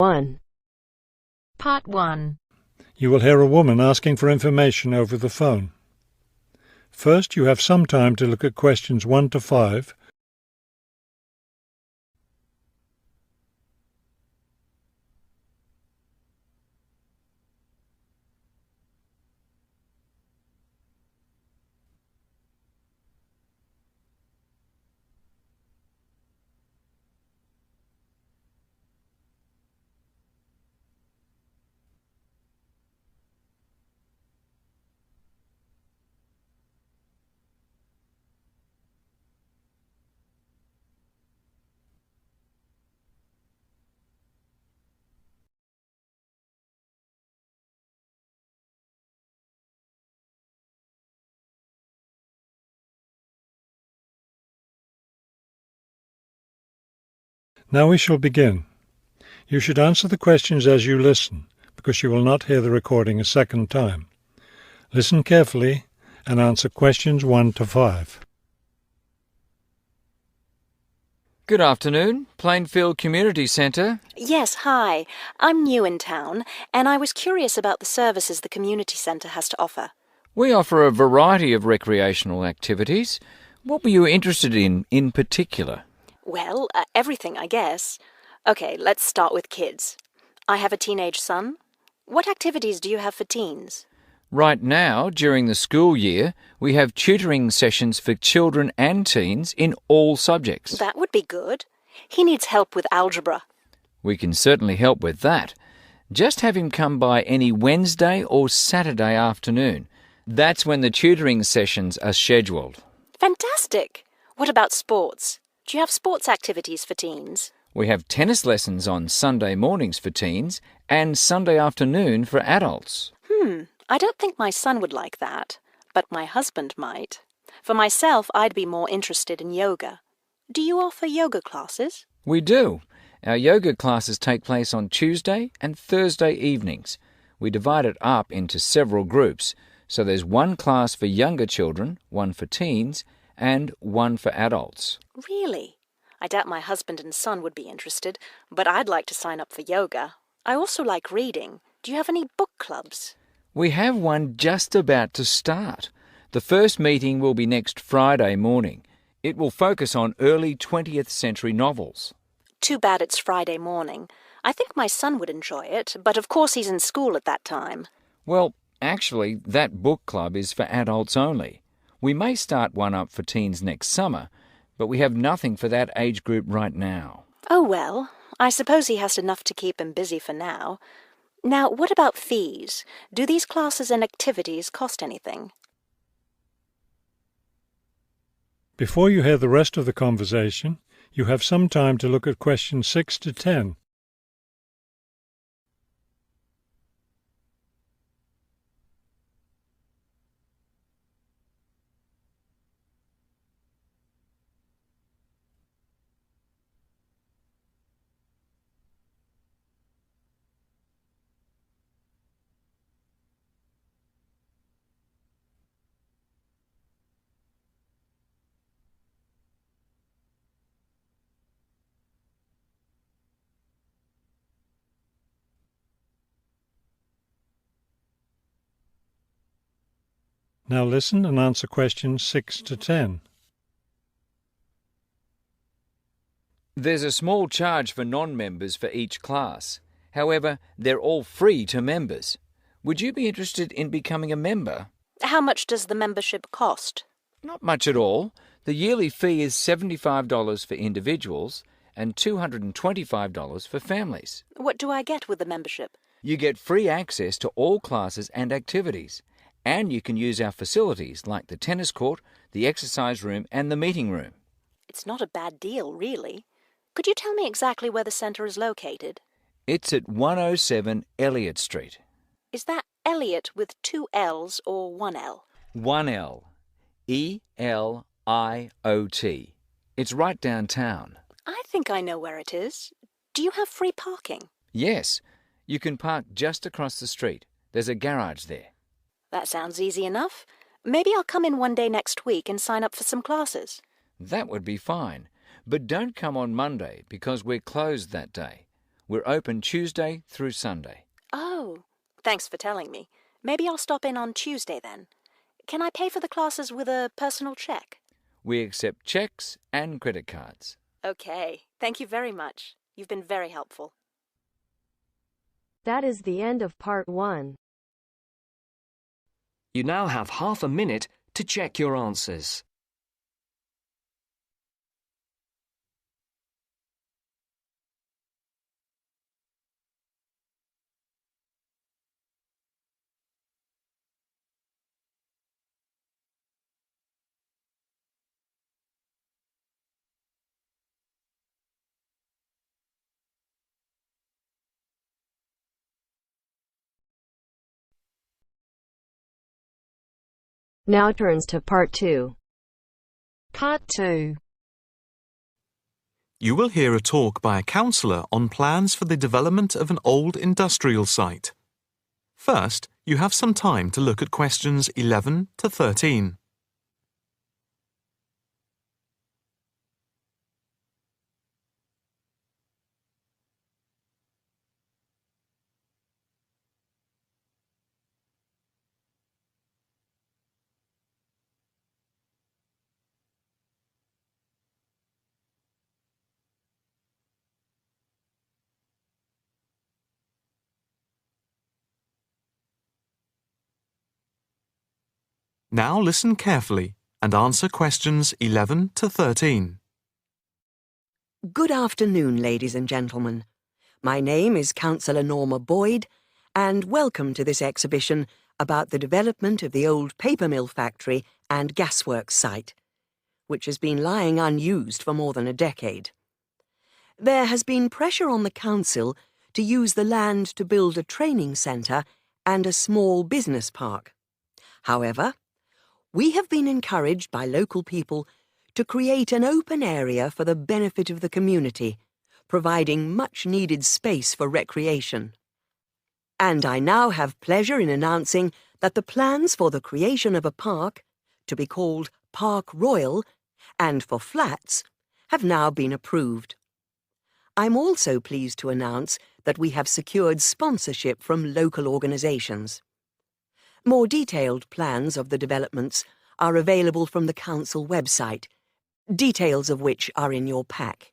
1. Part 1. You will hear a woman asking for information over the phone. First, you have some time to look at questions 1 to 5. Now we shall begin. You should answer the questions as you listen, because you will not hear the recording a second time. Listen carefully and answer questions 1 to 5. Good afternoon, Plainfield Community Centre. Yes, hi. I'm new in town, and I was curious about the services the community centre has to offer. We offer a variety of recreational activities. What were you interested in particular? Well, everything, I guess. Okay, let's start with kids. I have a teenage son. What activities do you have for teens? Right now, during the school year, we have tutoring sessions for children and teens in all subjects. That would be good. He needs help with algebra. We can certainly help with that. Just have him come by any Wednesday or Saturday afternoon. That's when the tutoring sessions are scheduled. Fantastic! What about sports? Do you have sports activities for teens? We have tennis lessons on Sunday mornings for teens and Sunday afternoon for adults. I don't think my son would like that, but my husband might. For myself, I'd be more interested in yoga. Do you offer yoga classes? We do. Our yoga classes take place on Tuesday and Thursday evenings. We divide it up into several groups, so there's one class for younger children, one for teens, and one for adults. Really? I doubt my husband and son would be interested, but I'd like to sign up for yoga. I also like reading. Do you have any book clubs? We have one just about to start. The first meeting will be next Friday morning. It will focus on early 20th century novels. Too bad it's Friday morning. I think my son would enjoy it, but of course he's in school at that time. Well, actually, that book club is for adults only. We may start one up for teens next summer, but we have nothing for that age group right now. Oh well, I suppose he has enough to keep him busy for now. Now, what about fees? Do these classes and activities cost anything? Before you hear the rest of the conversation, you have some time to look at questions 6 to 10. Now listen and answer questions 6 to 10. There's a small charge for non-members for each class. However, they're all free to members. Would you be interested in becoming a member? How much does the membership cost? Not much at all. The yearly fee is $75 for individuals and $225 for families. What do I get with the membership? You get free access to all classes and activities, and you can use our facilities like the tennis court, the exercise room and the meeting room. It's not a bad deal, really. Could you tell me exactly where the centre is located? It's at 107 Elliott Street. Is that Elliot with 2 L's or 1 L? 1 L. E-L-I-O-T. It's right downtown. I think I know where it is. Do you have free parking? Yes. You can park just across the street. There's a garage there. That sounds easy enough. Maybe I'll come in one day next week and sign up for some classes. That would be fine. But don't come on Monday because we're closed that day. We're open Tuesday through Sunday. Oh, thanks for telling me. Maybe I'll stop in on Tuesday then. Can I pay for the classes with a personal cheque? We accept cheques and credit cards. Okay, thank you very much. You've been very helpful. That is the end of part 1. You now have half a minute to check your answers. Now turns to part 2. Part 2. You will hear a talk by a counsellor on plans for the development of an old industrial site. First, you have some time to look at questions 11 to 13. Now listen carefully and answer questions 11 to 13. Good afternoon, ladies and gentlemen. My name is Councillor Norma Boyd, and welcome to this exhibition about the development of the old paper mill factory and gasworks site, which has been lying unused for more than a decade. There has been pressure on the council to use the land to build a training centre and a small business park. However, we have been encouraged by local people to create an open area for the benefit of the community, providing much-needed space for recreation. And I now have pleasure in announcing that the plans for the creation of a park, to be called Park Royal, and for flats, have now been approved. I'm also pleased to announce that we have secured sponsorship from local organisations. More detailed plans of the developments are available from the council website, details of which are in your pack.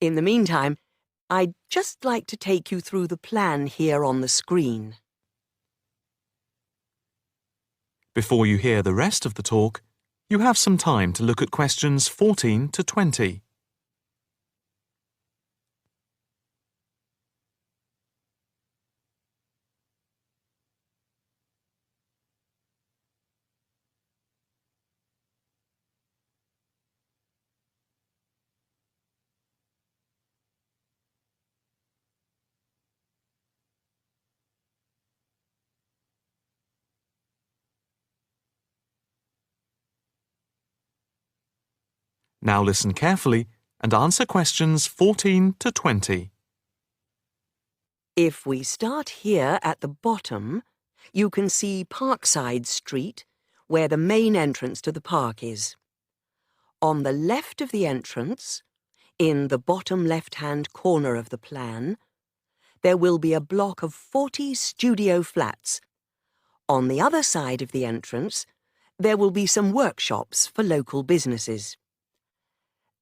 In the meantime, I'd just like to take you through the plan here on the screen. Before you hear the rest of the talk, you have some time to look at questions 14 to 20. Now listen carefully and answer questions 14 to 20. If we start here at the bottom, you can see Parkside Street, where the main entrance to the park is. On the left of the entrance, in the bottom left-hand corner of the plan, there will be a block of 40 studio flats. On the other side of the entrance, there will be some workshops for local businesses.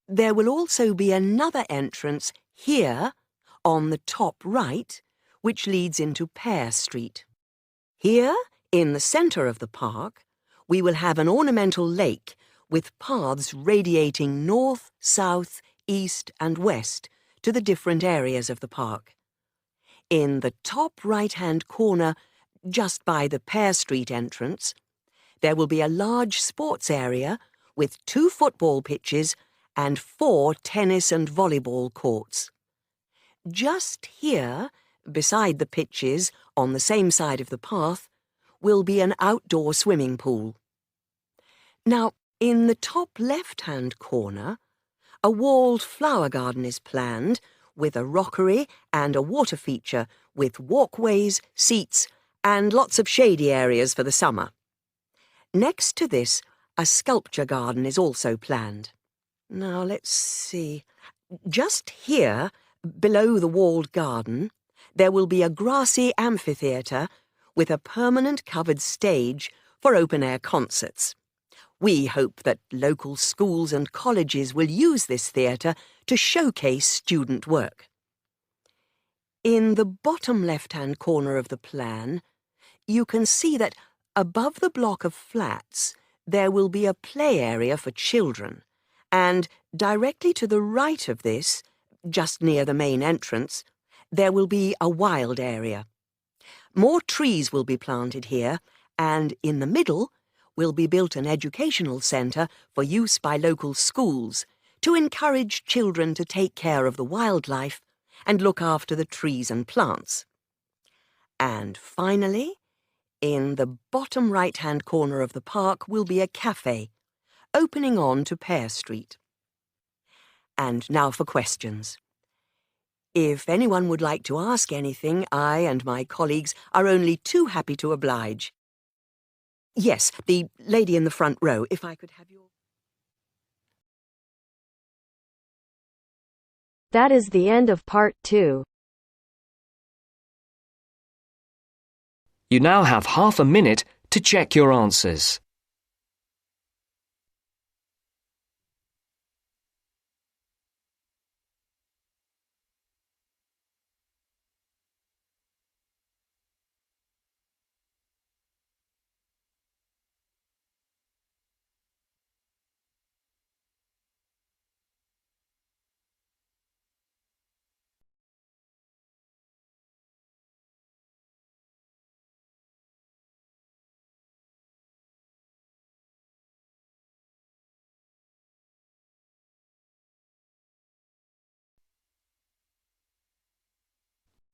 There will also be another entrance here, on the top right, which leads into Pear Street. Here, in the centre of the park, we will have an ornamental lake with paths radiating north, south, east and west to the different areas of the park. In the top right-hand corner, just by the Pear Street entrance, there will be a large sports area with 2 football pitches and 4 tennis and volleyball courts. Just here, beside the pitches, on the same side of the path, will be an outdoor swimming pool. Now, in the top left-hand corner, a walled flower garden is planned with a rockery and a water feature with walkways, seats and lots of shady areas for the summer. Next to this, a sculpture garden is also planned. Now, let's see. Just here, Below the walled garden, there will be a grassy amphitheatre with a permanent covered stage for open-air concerts. We hope that local schools and colleges will use this theatre to showcase student work. In the bottom left-hand corner of the plan, you can see that above the block of flats there will be a play area for children, and directly to the right of this, just near the main entrance, there will be a wild area. More trees will be planted here, and in the middle will be built an educational centre for use by local schools to encourage children to take care of the wildlife and look after the trees and plants. And finally, in the bottom right-hand corner of the park will be a cafe, opening on to Pear Street. And now for questions. If anyone would like to ask anything, I and my colleagues are only too happy to oblige. Yes, the lady in the front row, if I could have your... That is the end of part 2. You now have half a minute to check your answers.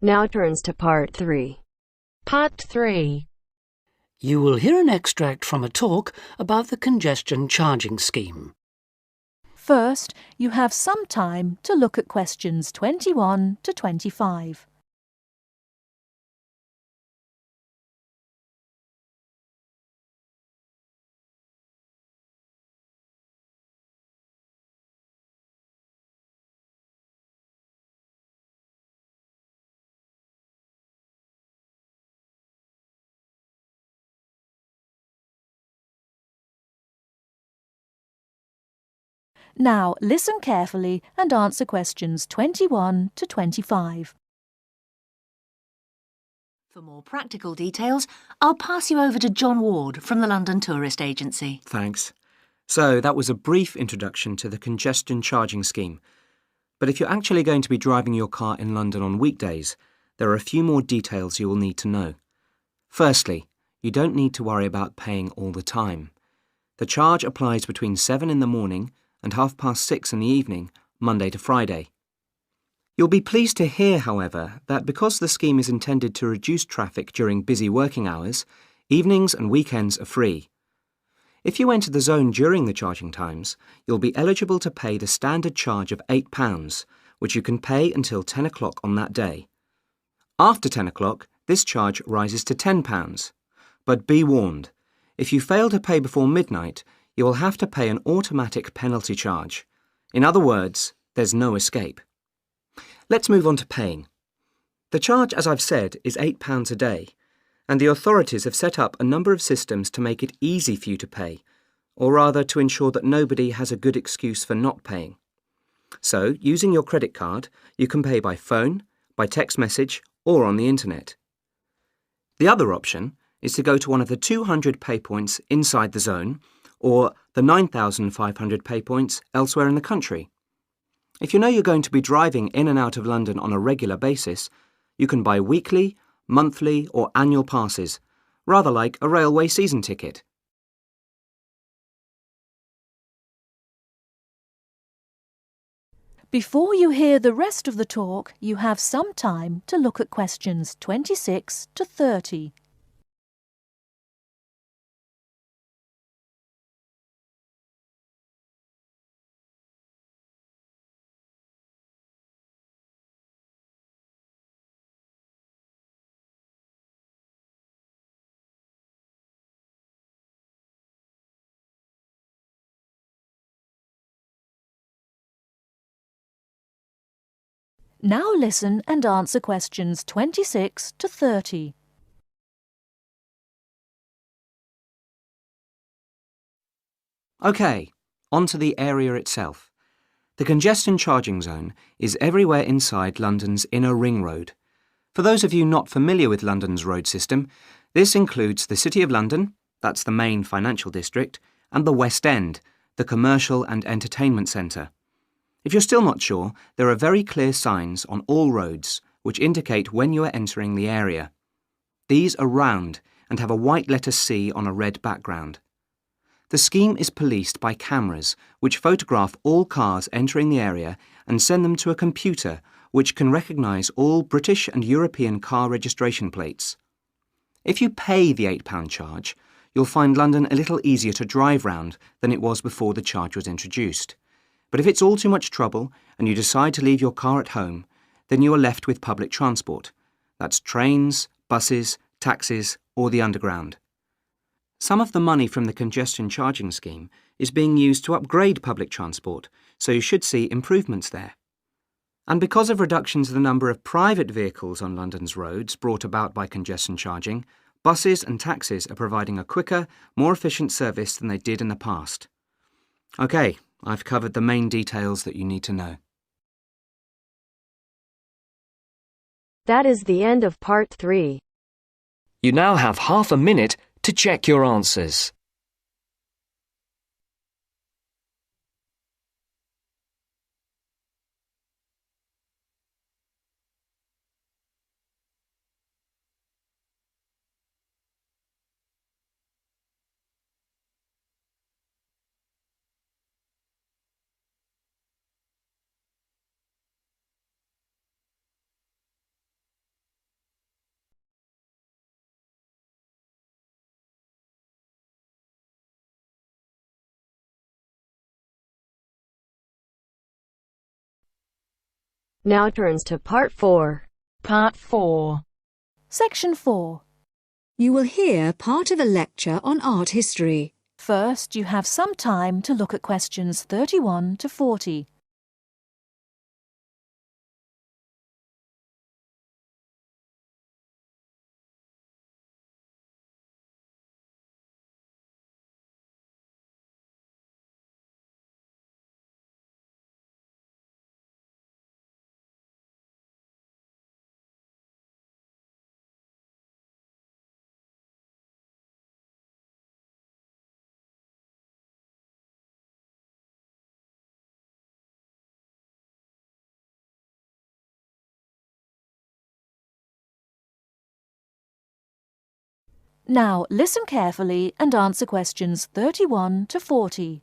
Now turns to part 3. Part 3. You will hear an extract from a talk about the congestion charging scheme. First, you have some time to look at questions 21 to 25. Now listen carefully and answer questions 21 to 25. For more practical details, I'll pass you over to John Ward from the London Tourist Agency. Thanks. So that was a brief introduction to the congestion charging scheme. But if you're actually going to be driving your car in London on weekdays, there are a few more details you will need to know. Firstly, you don't need to worry about paying all the time. The charge applies between 7 in the morning and 6:30 in the evening, Monday to Friday. You'll be pleased to hear, however, that because the scheme is intended to reduce traffic during busy working hours, evenings and weekends are free. If you enter the zone during the charging times, you'll be eligible to pay the standard charge of £8, which you can pay until 10 o'clock on that day. After 10 o'clock, this charge rises to £10. But be warned, if you fail to pay before midnight, you will have to pay an automatic penalty charge. In other words, there's no escape. Let's move on to paying. The charge, as I've said, is £8 a day, and the authorities have set up a number of systems to make it easy for you to pay, or rather to ensure that nobody has a good excuse for not paying. So, using your credit card, you can pay by phone, by text message, or on the internet. The other option is to go to one of the 200 pay points inside the zone, or the 9,500 pay points elsewhere in the country. If you know you're going to be driving in and out of London on a regular basis, you can buy weekly, monthly or annual passes, rather like a railway season ticket. Before you hear the rest of the talk, you have some time to look at questions 26 to 30. Now listen and answer questions 26 to 30. OK, on to the area itself. The congestion charging zone is everywhere inside London's inner ring road. For those of you not familiar with London's road system, this includes the City of London, that's the main financial district, and the West End, the commercial and entertainment centre. If you're still not sure, there are very clear signs on all roads which indicate when you are entering the area. These are round and have a white letter C on a red background. The scheme is policed by cameras which photograph all cars entering the area and send them to a computer which can recognise all British and European car registration plates. If you pay the £8 charge, you'll find London a little easier to drive round than it was before the charge was introduced. But if it's all too much trouble and you decide to leave your car at home, then you are left with public transport. That's trains, buses, taxis, or the underground. Some of the money from the congestion charging scheme is being used to upgrade public transport, so you should see improvements there. And because of reductions in the number of private vehicles on London's roads brought about by congestion charging, buses and taxis are providing a quicker, more efficient service than they did in the past. OK, I've covered the main details that you need to know. That is the end of part 3. You now have half a minute to check your answers. Now turns to part 4. Part 4. Section 4. You will hear part of a lecture on art history. First, you have some time to look at questions 31 to 40. Now listen carefully and answer questions 31 to 40.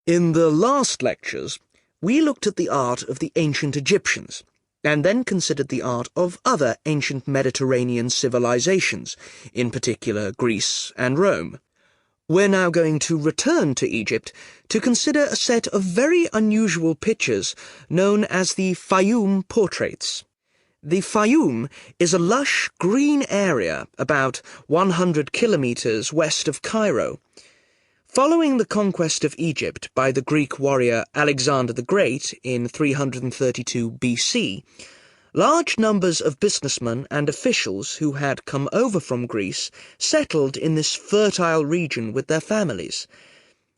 In the last lectures, we looked at the art of the ancient Egyptians, and then considered the art of other ancient Mediterranean civilizations, in particular Greece and Rome. We're now going to return to Egypt to consider a set of very unusual pictures known as the Fayum portraits. The Fayum is a lush green area about 100 kilometers west of Cairo. Following the conquest of Egypt by the Greek warrior Alexander the Great in 332 BC, large numbers of businessmen and officials who had come over from Greece settled in this fertile region with their families.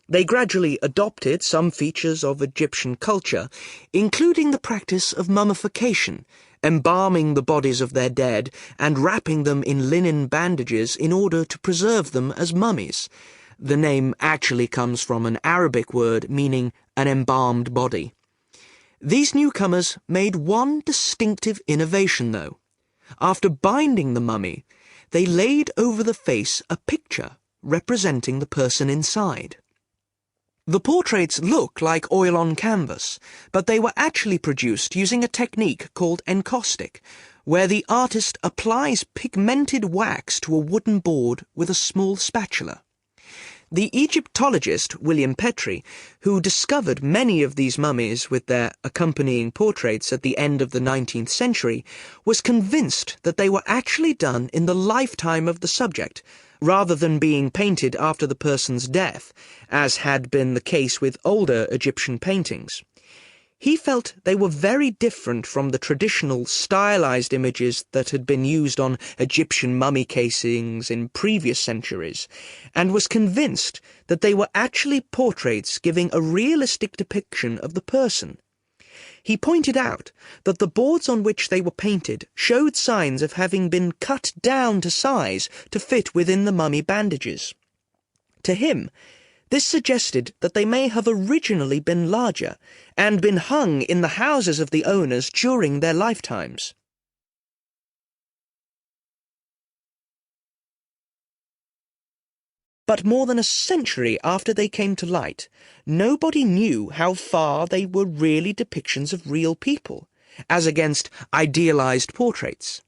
They gradually adopted some features of Egyptian culture, including the practice of mummification, embalming the bodies of their dead and wrapping them in linen bandages in order to preserve them as mummies. The name actually comes from an Arabic word meaning an embalmed body. These newcomers made one distinctive innovation, though. After binding the mummy, they laid over the face a picture representing the person inside. The portraits look like oil on canvas, but they were actually produced using a technique called encaustic, where the artist applies pigmented wax to a wooden board with a small spatula. The Egyptologist William Petrie, who discovered many of these mummies with their accompanying portraits at the end of the 19th century, was convinced that they were actually done in the lifetime of the subject, rather than being painted after the person's death, as had been the case with older Egyptian paintings. He felt they were very different from the traditional stylized images that had been used on Egyptian mummy casings in previous centuries, and was convinced that they were actually portraits giving a realistic depiction of the person. He pointed out that the boards on which they were painted showed signs of having been cut down to size to fit within the mummy bandages. To him, this suggested that they may have originally been larger and been hung in the houses of the owners during their lifetimes. But more than a century after they came to light, nobody knew how far they were really depictions of real people, as against idealized portraits.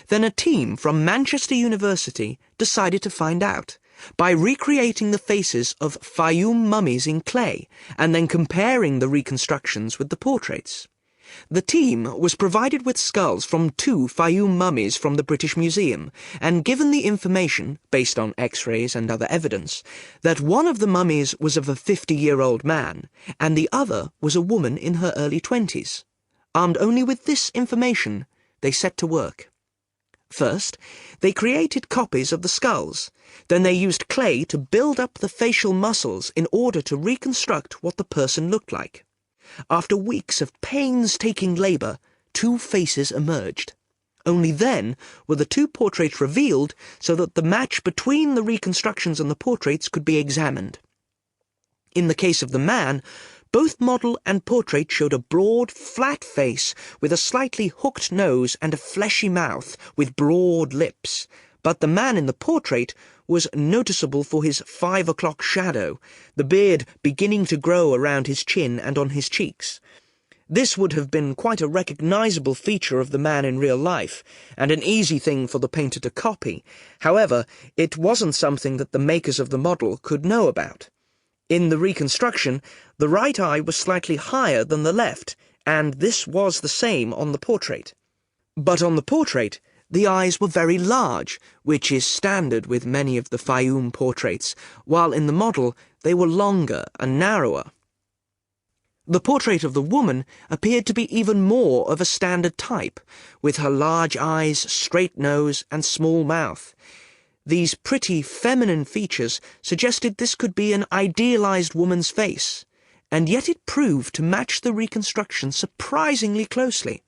Then a team from Manchester University decided to find out, by recreating the faces of Fayum mummies in clay and then comparing the reconstructions with the portraits. The team was provided with skulls from 2 Fayum mummies from the British Museum and given the information, based on X-rays and other evidence, that one of the mummies was of a 50-year-old man and the other was a woman in her early 20s. Armed only with this information, they set to work. First, they created copies of the skulls. Then they used clay to build up the facial muscles in order to reconstruct what the person looked like. After weeks of painstaking labour, 2 faces emerged. Only then were the 2 portraits revealed so that the match between the reconstructions and the portraits could be examined. In the case of the man, both model and portrait showed a broad, flat face with a slightly hooked nose and a fleshy mouth with broad lips, but the man in the portrait was noticeable for his 5 o'clock shadow, the beard beginning to grow around his chin and on his cheeks. This would have been quite a recognizable feature of the man in real life, and an easy thing for the painter to copy. However, it wasn't something that the makers of the model could know about. In the reconstruction, the right eye was slightly higher than the left, and this was the same on the portrait. But on the portrait, the eyes were very large, which is standard with many of the Fayum portraits, while in the model they were longer and narrower. The portrait of the woman appeared to be even more of a standard type, with her large eyes, straight nose, and small mouth. These pretty feminine features suggested this could be an idealized woman's face, and yet it proved to match the reconstruction surprisingly closely.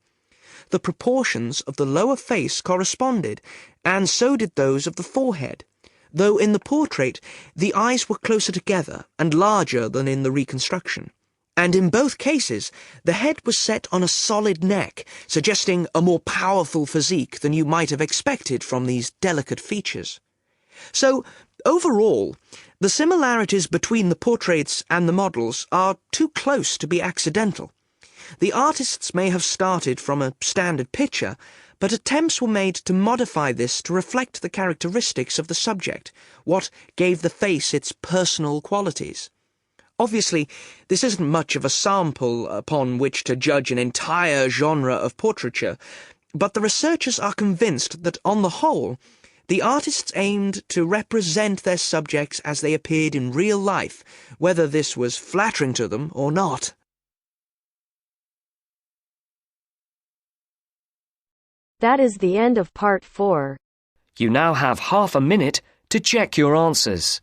The proportions of the lower face corresponded, and so did those of the forehead, though in the portrait the eyes were closer together and larger than in the reconstruction. And in both cases, the head was set on a solid neck, suggesting a more powerful physique than you might have expected from these delicate features. So, overall, the similarities between the portraits and the models are too close to be accidental. The artists may have started from a standard picture, but attempts were made to modify this to reflect the characteristics of the subject, what gave the face its personal qualities. Obviously, this isn't much of a sample upon which to judge an entire genre of portraiture, but the researchers are convinced that, on the whole, the artists aimed to represent their subjects as they appeared in real life, whether this was flattering to them or not. That is the end of part 4. You now have half a minute to check your answers.